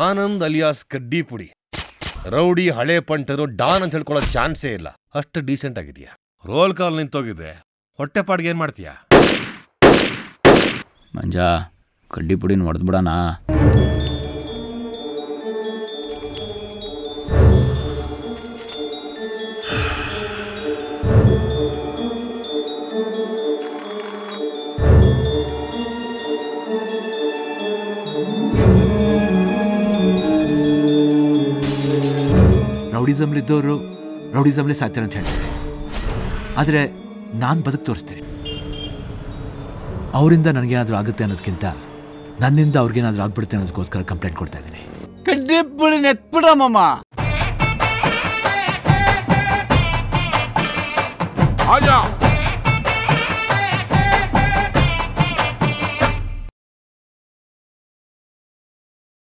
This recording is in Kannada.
ಆನಂದ್ ಅಲಿಯಾಸ್ ಕಡ್ಡಿ ಪುಡಿ ರೌಡಿ ಹಳೆ ಪಂಟರು ಡಾನ್ ಅಂತ ಹೇಳ್ಕೊಳ್ಳೋ ಚಾನ್ಸೇ ಇಲ್ಲ. ಅಷ್ಟು ಡೀಸೆಂಟ್ ಆಗಿದ್ಯಾ. ರೋಲ್ ಕಾಲ್ ನಿಂತೋಗಿದೆ, ಹೊಟ್ಟೆಪಾಡ್ಗೆ ಏನ್ ಮಾಡ್ತೀಯಾ? ಮಂಜ ಕಡ್ಡಿ ಪುಡಿನ ಹೊಡೆದ್ಬಿಡಣ. ರೌಡಿಸಮ್ಲಿದ್ದವರು ರೌಡಿಸಮ್ಲೇ ಸಾಧ್ಯ ಅಂತ ಹೇಳ್ತಾರೆ. ಆದರೆ ನಾನು ಬದುಕು ತೋರಿಸ್ತೀನಿ. ಅವರಿಂದ ನನಗೇನಾದರೂ ಆಗುತ್ತೆ ಅನ್ನೋದಕ್ಕಿಂತ ನನ್ನಿಂದ ಅವ್ರಿಗೇನಾದರೂ ಆಗ್ಬಿಡುತ್ತೆ ಅನ್ನೋದಕ್ಕೋಸ್ಕರ ಕಂಪ್ಲೇಂಟ್ ಕೊಡ್ತಾ ಇದ್ದೀನಿ. ಕಡ್ಡಿ ಪುಡಿ ನೆತ್ಬಿಡಮ್ಮ. ಆಜಾ